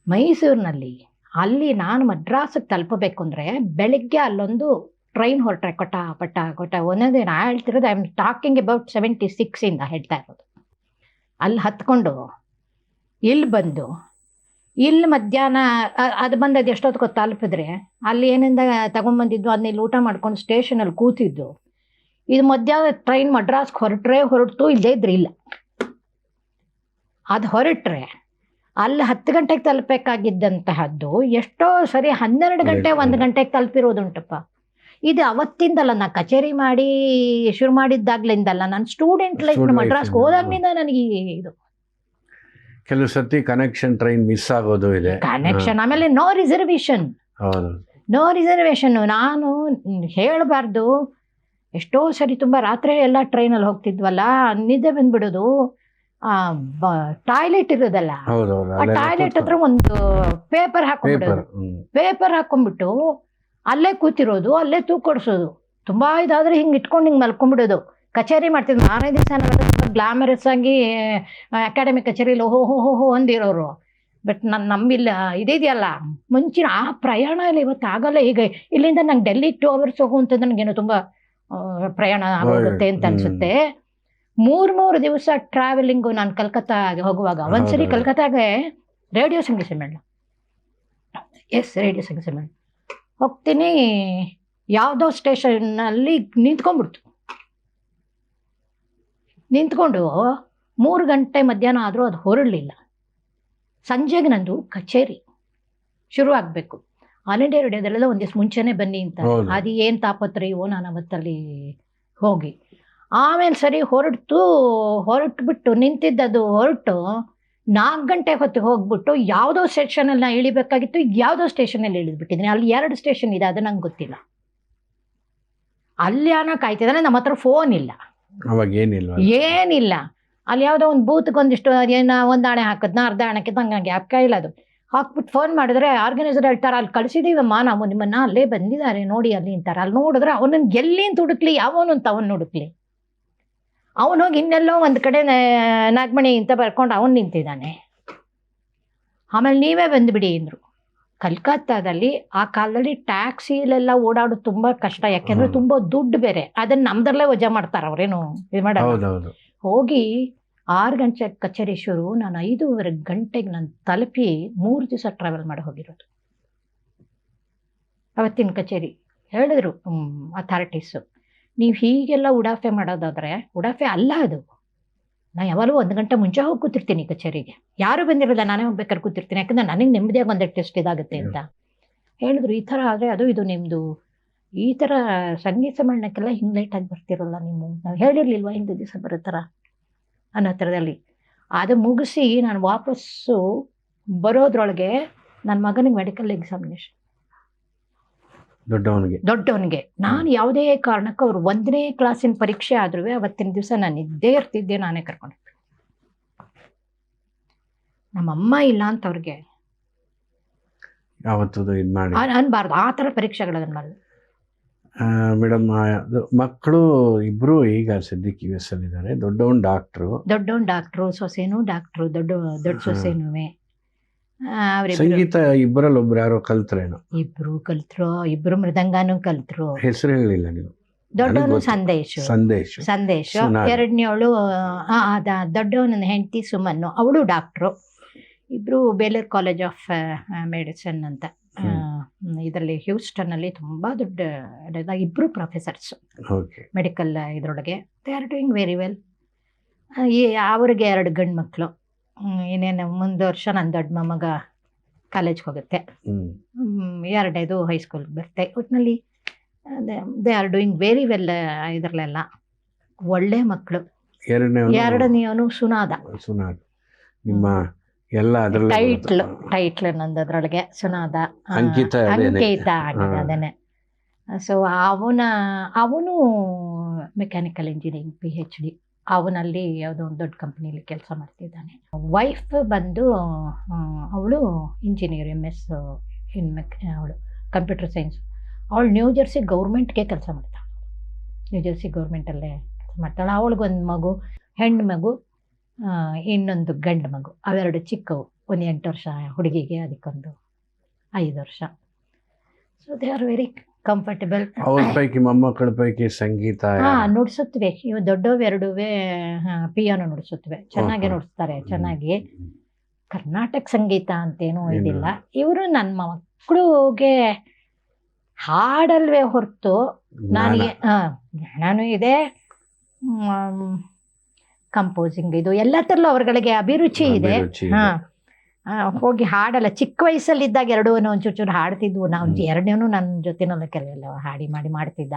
ಮೈಸೂರಿನಲ್ಲಿ ಅಲ್ಲಿ ನಾನು ಮದ್ರಾಸಿಗೆ ತಲುಪಬೇಕು ಅಂದರೆ ಬೆಳಗ್ಗೆ ಅಲ್ಲೊಂದು ಟ್ರೈನ್ ಹೊರಟ್ರೆ ಕೊಟ್ಟ ಒಂದೊಂದೇ. ನಾ ಹೇಳ್ತಿರೋದು, ಐ ಆಮ್ ಟಾಕಿಂಗ್ ಅಬೌಟ್ 76 ಹೇಳ್ತಾ ಇರೋದು. ಅಲ್ಲಿ ಹತ್ಕೊಂಡು ಇಲ್ಲಿ ಬಂದು, ಇಲ್ಲಿ ಮಧ್ಯಾಹ್ನ ಅದು ಬಂದದ್ದು ಎಷ್ಟೊತ್ತಿಗೆ ತಲುಪಿದ್ರೆ ಅಲ್ಲಿ ಏನಿಂದ ತಗೊಂಬಂದಿದ್ದು ಅದನ್ನ ಇಲ್ಲಿ ಊಟ ಮಾಡ್ಕೊಂಡು ಸ್ಟೇಷನಲ್ಲಿ ಕೂತಿದ್ದು. ಇದು ಮಧ್ಯಾಹ್ನ ಟ್ರೈನ್ ಮಡ್ರಾಸ್ಗೆ ಹೊರಟು ಇಲ್ಲದೇ ಇದ್ರೆ ಇಲ್ಲ, ಅದು ಹೊರಟ್ರೆ ಅಲ್ಲಿ 10 ಗಂಟೆಗೆ ತಲುಪಬೇಕಾಗಿದ್ದಂತಹದ್ದು ಎಷ್ಟೋ ಸರಿ 12 ಗಂಟೆ 1 ಗಂಟೆಗೆ ತಲುಪಿರೋದುಂಟಪ್ಪ. ಇದು ಅವತ್ತಿಂದಲ್ಲ, ನಾನು ಕಚೇರಿ ಮಾಡಿ ಶುರು ಮಾಡಿದ್ದಾಗ್ಲಿಂದಲ್ಲ, ನಾನು ಸ್ಟೂಡೆಂಟ್ ಲೈಫ್ ಮಡ್ರಾಸ್ಗೆ ಹೋದಾಗ್ಲಿಂದ ನನಗೆ ಇದು. ಕೆಲವು ಸರ್ತಿ ಕನೆಕ್ಷನ್ ಟ್ರೈನ್ ಮಿಸ್ ಆಗೋದು ಇದೆ, ಕನೆಕ್ಷನ್. ಆಮೇಲೆ ನೋ ರಿಸರ್ವೇಶನ್. ನಾನು ಹೇಳಬಾರ್ದು, ಎಷ್ಟೋ ಸರಿ ತುಂಬ ರಾತ್ರಿ ಎಲ್ಲ ಟ್ರೈನಲ್ಲಿ ಹೋಗ್ತಿದ್ವಲ್ಲ, ನಿದ್ದೆ ಬಂದ್ಬಿಡೋದು. ಟಾಯ್ಲೆಟ್ ಇರೋದಲ್ಲ, ಆ ಟಾಯ್ಲೆಟ್ ಹತ್ರ ಒಂದು ಪೇಪರ್ ಹಾಕೊಂಡ್ಬಿಟ್ಟು ಅಲ್ಲೇ ಕೂತಿರೋದು, ಅಲ್ಲೇ ತೂಕೊಡಿಸೋದು. ತುಂಬ ಇದಾದರೆ ಹಿಂಗೆ ಇಟ್ಕೊಂಡು ಹಿಂಗೆ ಮಲ್ಕೊಂಡ್ಬಿಡೋದು. ಕಚೇರಿ ಮಾಡ್ತಿದ್ವಿ 4 ದಿವಸ ತುಂಬ ಗ್ಲಾಮರಸ್ ಆಗಿ ಅಕಾಡೆಮಿಕ್ ಕಚೇರಿಲಿ ಓಹೋ ಅಂದಿರೋರು. ಬಟ್ ನಮ್ಮಿಲ್ಲ ಇದೆಯಲ್ಲ ಮುಂಚಿನ ಆ ಪ್ರಯಾಣ ಇಲ್ಲ, ಇವತ್ತು ಆಗಲ್ಲ. ಈಗ ಇಲ್ಲಿಂದ ನಂಗೆ ಡೆಲ್ಲಿಗೆ 2 hours ಹೋಗುವಂಥದ್ದು ನನಗೇನೋ ತುಂಬ ಪ್ರಯಾಣ ಆಗೋಗುತ್ತೆ ಅಂತ ಅನಿಸುತ್ತೆ. 3 ದಿವಸ ಟ್ರಾವೆಲಿಂಗು. ನಾನು ಕಲ್ಕತ್ತಾಗೆ ಹೋಗುವಾಗ ಒಂದ್ಸರಿ ಕಲ್ಕತ್ತಾಗೆ ರೇಡಿಯೋ ಸಂಗೀತ ಮೇಳ, ರೇಡಿಯೋ ಸಂಗೀತ ಮೇಳ ಹೋಗ್ತೀನಿ. ಯಾವುದೋ ಸ್ಟೇಷನ್ನಲ್ಲಿ ನಿಂತ್ಕೊಂಡು 3 ಗಂಟೆ ಮಧ್ಯಾಹ್ನ ಆದರೂ ಅದು ಹೊರಡಲಿಲ್ಲ. ಸಂಜೆಗೆ ನಂದು ಕಚೇರಿ ಶುರು ಆಗಬೇಕು. ಆಲ್ ಇಂಡಿಯಾ ರೇಡಿಯೋದಲ್ಲೆಲ್ಲ ಒಂದು ದಿವಸ ಮುಂಚೆನೇ ಬನ್ನಿ ಅಂತ. ಅದು ಏನು ತಾಪತ್ರೆಯೋ, ನಾನು ಅವತ್ತಲ್ಲಿ ಹೋಗಿ ಆಮೇಲೆ ಸರಿ ಹೊರಟುಬಿಟ್ಟು ನಿಂತಿದ್ದದು ಹೊರಟು 4 ಗಂಟೆ ಹೊತ್ತಿಗೆ ಹೋಗ್ಬಿಟ್ಟು ಯಾವುದೋ ಸ್ಟೇಷನಲ್ಲಿ ನಾನು ಇಳಿಬೇಕಾಗಿತ್ತು, ಯಾವುದೋ ಸ್ಟೇಷನಲ್ಲಿ ಇಳಿದ್ಬಿಟ್ಟಿದ್ದೀನಿ. ಅಲ್ಲಿ 2 ಸ್ಟೇಷನ್ ಇದೆ, ಅದು ನಂಗೆ ಗೊತ್ತಿಲ್ಲ. ಅಲ್ಲಿ ಯಾರೋ ಕಾಯ್ತಿದ್ದಾನೆ, ನಮ್ಮ ಹತ್ರ ಫೋನ್ ಇಲ್ಲ, ಏನಿಲ್ಲ. ಅಲ್ಲಿ ಯಾವುದೋ ಒಂದು ಬೂತ್ಗೆ ಒಂದಿಷ್ಟು ಏನೋ 1 ಆಣೆ ಹಾಕಿದ್ನ, 1/2 ಆಣೆಗೆ ನಂಗೆ ಗ್ಯಾಪ್ ಇಲ್ಲ. ಅದು ಹಾಕ್ಬಿಟ್ಟು ಫೋನ್ ಮಾಡಿದ್ರೆ ಆರ್ಗನೈಸರ್ ಹೇಳ್ತಾರೆ, ಅಲ್ಲಿ ಕಳಿಸಿದೀವಮ್ಮ ನಾವು ನಿಮ್ಮನ್ನ, ಅಲ್ಲೇ ಬಂದಿದ್ದಾರೆ ನೋಡಿ ಅಲ್ಲಿ ಅಂತಾರೆ. ಅಲ್ಲಿ ನೋಡಿದ್ರೆ ಅವನನ್ನು ಎಲ್ಲಿ ಅಂತ ಹುಡುಕ್ಲಿ, ಯಾವನು ಅಂತ ಅವನು ಹುಡುಕ್ಲಿ. ಅವನು ಹೋಗಿ ಇನ್ನೆಲ್ಲೋ ಒಂದು ಕಡೆ ನಾಗಮಣಿ ಅಂತ ಬರ್ಕೊಂಡು ಅವನು ನಿಂತಿದ್ದಾನೆ. ಆಮೇಲೆ ನೀವೇ ಬಂದುಬಿಡಿ ಅಂದರು. ಕಲ್ಕತ್ತಾದಲ್ಲಿ ಆ ಕಾಲದಲ್ಲಿ ಟ್ಯಾಕ್ಸಿಲೆಲ್ಲ ಓಡಾಡೋದು ತುಂಬ ಕಷ್ಟ, ಯಾಕೆಂದರೆ ತುಂಬ ದುಡ್ಡು ಬೇರೆ. ಅದನ್ನು ನಮ್ದರಲ್ಲೇ ವಜಾ ಮಾಡ್ತಾರೆ, ಅವರೇನು ಇದು ಮಾಡೋದು. ಹೋಗಿ 6 ಗಂಟೆ ಕಚೇರಿ ಶುರು, ನಾನು 5:15 ಗಂಟೆಗೆ ನಾನು ತಲುಪಿ 3 ದಿವಸ ಟ್ರಾವೆಲ್ ಮಾಡಿ ಹೋಗಿರೋದು. ಅವತ್ತಿನ ಕಚೇರಿ ಹೇಳಿದ್ರು ಅಥಾರಿಟೀಸು, ನೀವು ಹೀಗೆಲ್ಲ ಉಡಾಫೆ ಮಾಡೋದಾದರೆ, ಉಡಾಫೆ ಅಲ್ಲ ಅದು. ನಾನು ಯಾವಾಗಲೂ 1 ಗಂಟೆ ಮುಂಚೆ ಹೋಗಿ ಕೂತಿರ್ತೀನಿ ಕಚೇರಿಗೆ, ಯಾರೂ ಬಂದಿರೋಲ್ಲ, ನಾನೇ ಹೋಗ್ಬೇಕಾದ್ರೆ ಕೂತಿರ್ತೀನಿ, ಯಾಕಂದರೆ ನನಗೆ ನೆಮ್ಮದಿಯಾಗಿ ಒಂದಷ್ಟು ಟೆಸ್ಟ್ ಇದಾಗುತ್ತೆ ಅಂತ ಹೇಳಿದ್ರು. ಈ ಥರ ಆದರೆ ಇದು ನಿಮ್ಮದು ಈ ಥರ ಸಂಗೀತ ಸಮ್ಮೇಳನಕ್ಕೆಲ್ಲ ಹಿಂಗೆ ಲೇಟಾಗಿ ಬರ್ತಿರಲ್ಲ ನೀವು, ನಾವು ಹೇಳಿರ್ಲಿಲ್ವಾ ಹಿಂದೆ ದಿವಸ ಬರೋ ಥರ ಅನ್ನೋ ಥರದಲ್ಲಿ. ಅದು ಮುಗಿಸಿ ನಾನು ವಾಪಸ್ಸು ಬರೋದ್ರೊಳಗೆ ನನ್ನ ಮಗನಿಗೆ ಮೆಡಿಕಲ್ ಎಕ್ಸಾಮಿನೇಷನ್, ದೊಡ್ಡವನಿಗೆ. ನಾನು ಯಾವುದೇ ಕಾರಣಕ್ಕೂ ಅವ್ರು 1ನೇ ಕ್ಲಾಸಿನ ಪರೀಕ್ಷೆ ಆದ್ರೂ ಅವತ್ತಿನ ದಿವಸ ನಾನು ಇದ್ದೇ ಇರ್ತಿದ್ದೆ, ನಾನೇ ಕರ್ಕೊಂಡು. ನಮ್ಮಮ್ಮ ಇಲ್ಲ ಅಂತ ಅವ್ರಿಗೆ ಅನ್ಬಾರ್ದು, ಆ ಥರ ಪರೀಕ್ಷೆಗಳನ್ನ ಮಾಡಿದ್ರು. ಮೇಡಮ್, ಮಕ್ಕಳು ಇಬ್ರು ಈಗ ಸದ್ಯಕ್ಕೆ US ಅಲ್ಲಿದ್ದಾರೆ. ದೊಡ್ಡವನ್ ಡಾಕ್ಟ್ರು, ಸೊಸೆನೂ ಡಾಕ್ಟ್ರು, ದೊಡ್ಡ ಸೊಸೆನೂ. ಸಂಗೀತ ಇಬ್ಬರಲ್ಲಿ ಒಬ್ರು ಯಾರೋ ಕಲ್ತ್ರೇನೋ? ಇಬ್ರು ಕಲ್ತ್ರು, ಇಬ್ರು ಮೃದಂಗಾನು ಕಲ್ತ್ರು. ಹೆಸರು ಹೇಳಿಲ್ಲ ನೀವು? ದೊಡ್ಡವನು ಸಂದೇಶ್, ಎರಡನೇವಳು ದೊಡ್ಡವನ ಹೆಂಡತಿ ಸುಮನ್ನು, ಅವಳು ಡಾಕ್ಟ್ರು. ಇಬ್ರು ಬೇಲೂರ್ ಕಾಲೇಜ್ ಆಫ್ ಮೆಡಿಸಿನ್ ಅಂತ ಇದರಲ್ಲಿ ಹ್ಯೂಸ್ಟನ್ನಲ್ಲಿ ತುಂಬ ದೊಡ್ಡ ಇಬ್ಬರು ಪ್ರೊಫೆಸರ್ಸ್ ಮೆಡಿಕಲ್ ಇದರೊಳಗೆ. They are doing very well. ಅವ್ರಿಗೆ 2 ಗಂಡು ಮಕ್ಕಳು. ಇನ್ನೇನು ಮುಂದೆ ವರ್ಷ ನನ್ನ ದೊಡ್ಡ ಮೊಮ್ಮಗ ಕಾಲೇಜ್ಗೆ ಹೋಗುತ್ತೆ, 2ನೇದು ಹೈಸ್ಕೂಲ್ಗೆ ಬರುತ್ತೆ. ಒಟ್ಟಿನಲ್ಲಿ they are doing very well. ಇದರಲ್ಲೆಲ್ಲ ಒಳ್ಳೆ ಮಕ್ಕಳು. ಎರಡನೇವನು ಸುನಾದ. ನಿಮ್ಮ ಎಲ್ಲ ಟೈಟ್ಲ್ ನಂದು ಅದರೊಳಗೆ ಸುನಾದ, ಅಂಕಿತ ಆಗಿದೆ ಅದೇನೆ. ಸೊ ಅವನು ಮೆಕ್ಯಾನಿಕಲ್ ಇಂಜಿನಿಯರಿಂಗ್ PhD, ಅವನಲ್ಲಿ ಯಾವುದೋ ಒಂದು ದೊಡ್ಡ ಕಂಪ್ನಿಯಲ್ಲಿ ಕೆಲಸ ಮಾಡ್ತಿದ್ದಾನೆ. ವೈಫ್ ಬಂದು ಅವಳು ಇಂಜಿನಿಯರ್, MS ಅವಳು ಕಂಪ್ಯೂಟರ್ ಸೈನ್ಸ್. ಅವಳು ನ್ಯೂ ಜೆರ್ಸಿ ಗೌರ್ಮೆಂಟ್ಗೆ ಕೆಲಸ ಮಾಡ್ತಾಳೆ, ನ್ಯೂ ಜೆರ್ಸಿ ಗೌರ್ಮೆಂಟಲ್ಲೇ ಕೆಲಸ ಮಾಡ್ತಾಳೆ. ಅವಳಿಗೊಂದು ಮಗು, ಹೆಣ್ಣು ಮಗು, ಇನ್ನೊಂದು ಗಂಡು ಮಗು. ಅವೆರಡು ಚಿಕ್ಕವು, ಒಂದು 8 ವರ್ಷ ಹುಡುಗಿಗೆ, ಅದಕ್ಕೊಂದು 5 ವರ್ಷ. So they are very comfortable. ಅವ್ರ ಪೈಕಿ ಮೊಮ್ಮಕ್ಕಳ ಪೈಕಿ ಸಂಗೀತ ನುಡಿಸುತ್ತವೆ. ಇವು ದೊಡ್ಡವು 2 ಪಿಯಾನೋ ನುಡಿಸುತ್ತವೆ, ಚೆನ್ನಾಗಿ ನುಡಿಸ್ತಾರೆ, ಚೆನ್ನಾಗಿ. ಕರ್ನಾಟಕ ಸಂಗೀತ ಅಂತೇನೂ ಇದಿಲ್ಲ. ಇವರು ನನ್ನ ಮಕ್ಕಳಿಗೆ ಹಾಡಲ್ವೇ ಹೊರತು ನಾನು ಇದೆ ಕಂಪೋಸಿಂಗ್ ಇದು ಎಲ್ಲ ಥರಲ್ಲೂ ಅವ್ರಗಳಿಗೆ ಅಭಿರುಚಿ ಇದೆ. ಹೋಗಿ ಹಾಡಲ್ಲ. ಚಿಕ್ಕ ವಯಸ್ಸಲ್ಲಿದ್ದಾಗ 2 ಒಂಚೂರು ಹಾಡ್ತಿದ್ವು. ನಾವು 2ನೇನು ನನ್ನ ಜೊತೆನಲ್ಲ ಕೆಲವೆಲ್ಲ ಹಾಡಿ ಮಾಡ್ತಿದ್ದ.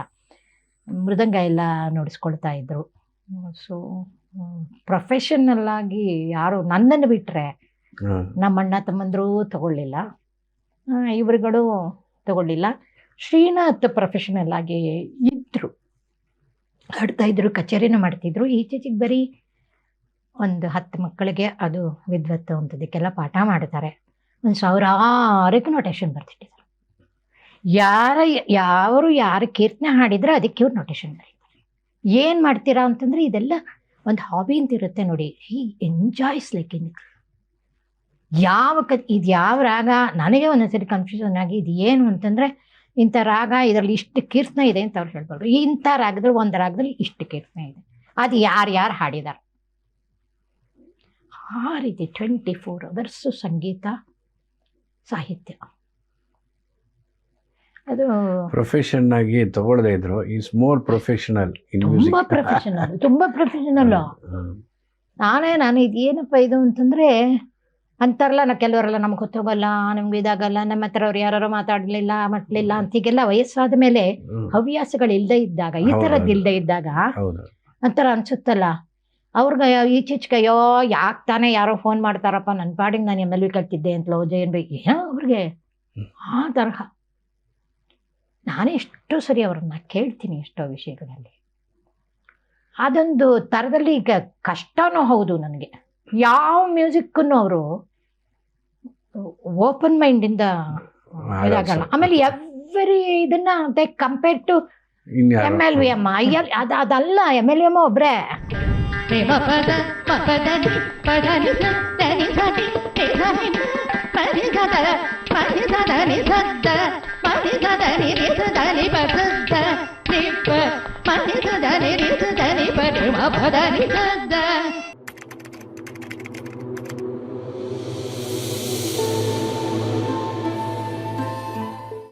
ಮೃದಂಗ ಎಲ್ಲ ನುಡಿಸ್ಕೊಳ್ತಾ ಇದ್ರು. ಸೊ ಪ್ರೊಫೆಷನಲ್ ಆಗಿ ಯಾರು ನನ್ನನ್ನು ಬಿಟ್ಟರೆ ನಮ್ಮ ಅಣ್ಣ ತಮ್ಮಂದರೂ ತಗೊಳ್ಳಿಲ್ಲ, ಇವರುಗಳು ತಗೊಳ್ಳಿಲ್ಲ. ಶ್ರೀನಾಥ್ ಪ್ರೊಫೆಷನಲ್ ಆಗಿ ಇದ್ದರು, ಹಾಡ್ತಾ ಇದ್ರು, ಕಚೇರಿನೂ ಮಾಡ್ತಿದ್ರು. ಈಚೆಚಿಗೆ ಬರೀ ಒಂದು 10 ಮಕ್ಕಳಿಗೆ ಅದು ವಿದ್ವತ್ತು ಅಂಥದಕ್ಕೆಲ್ಲ ಪಾಠ ಮಾಡ್ತಾರೆ. 1000 ನೋಟೇಶನ್ ಬರ್ತಿಟ್ಟಿದ್ದಾರೆ. ಯಾರು ಕೀರ್ತನೆ ಹಾಡಿದ್ರೆ ಅದಕ್ಕೆ ಇವ್ರು ನೋಟೇಶನ್ ಬರೀತಾರೆ. ಏನು ಮಾಡ್ತೀರಾ ಅಂತಂದರೆ ಇದೆಲ್ಲ ಒಂದು ಹಾಬಿ ಅಂತ ಇರುತ್ತೆ ನೋಡಿ. ಹಿ ಎಂಜಾಯ್ಸ್ ಲೈಕ್ ಇನ್ ಇದು ಯಾವ ರಾಗ. ನನಗೆ ಒಂದೊಂದ್ಸರಿ ಕನ್ಫ್ಯೂಷನ್ ಆಗಿ ಇದು ಏನು ಅಂತಂದರೆ, ಇಂಥ ರಾಗ ಇದರಲ್ಲಿ ಇಷ್ಟು ಕೀರ್ತನೆ ಇದೆ ಅಂತ ಅವ್ರು ಹೇಳ್ಬಾರ್ದು. ಇಂಥ ರಾಗದಲ್ಲಿ ಒಂದು ರಾಗದಲ್ಲಿ ಇಷ್ಟು ಕೀರ್ತನೆ ಇದೆ, ಅದು ಯಾರು ಹಾಡಿದ್ದಾರೆ. ಆ ರೀತಿ 24 hours ಸಂಗೀತ ಸಾಹಿತ್ಯ. ಅದು ಪ್ರೊಫೆಷನ್ ಆಗಿ ತಗೊಳ್ಳದೇ ಇದ್ರು, ಈಸ್ ಮೋರ್ ಪ್ರೊಫೆಷನಲ್. ತುಂಬ ಪ್ರೊಫೆಷನಲ್. ನಾನು ಇದೇನಪ್ಪ ಇದು ಅಂತಂದರೆ ಅಂತಾರಲ್ಲ, ಕೆಲವರೆಲ್ಲ ನಮ್ಗೆ ಗೊತ್ತಾಗಲ್ಲ, ನಮ್ಗೆ ಇದಾಗಲ್ಲ, ನಮ್ಮ ಹತ್ರ ಅವ್ರು ಯಾರು ಮಾತಾಡಲಿಲ್ಲ ಮಟ್ಲಿಲ್ಲ ಅಂತೀಗೆಲ್ಲ ವಯಸ್ಸಾದ ಮೇಲೆ ಹವ್ಯಾಸಗಳು ಇಲ್ಲದೆ ಇದ್ದಾಗ, ಈ ಥರದ್ದು ಇಲ್ಲದೆ ಇದ್ದಾಗ ಒಂಥರ ಅನ್ಸುತ್ತಲ್ಲ ಅವ್ರಿಗೆ. ಈಚೀಚೆಗೆ ಯಾಕೆ ತಾನೇ ಯಾರೋ ಫೋನ್ ಮಾಡ್ತಾರಪ್ಪ, ನನ್ನ ಪಾಡಿಗೆ ನಾನು MLV ಕಟ್ಟಿದ್ದೆ ಅಂತಲೋ JNB ಏನೋ ಅವ್ರಿಗೆ ಆ ತರಹ. ನಾನೇ ಎಷ್ಟೋ ಸರಿ ಅವ್ರನ್ನ ಕೇಳ್ತೀನಿ ಎಷ್ಟೋ ವಿಷಯಗಳಲ್ಲಿ. ಅದೊಂದು ಥರದಲ್ಲಿ ಈಗ ಕಷ್ಟನೂ ಹೌದು ನನಗೆ. ಯಾವ ಮ್ಯೂಸಿಕ್ಕನ್ನು ಅವರು ಓಪನ್ ಮೈಂಡಿಂದ ಇದಾಗಲ್ಲ. ಆಮೇಲೆ ಎವ್ರಿ ಇದನ್ನ ಕಂಪೇರ್ ಟು MLV ಅಮ್ಮ, ಅದಲ್ಲ. MLV ಅಮ್ಮ ಒಬ್ರೆ ಪದ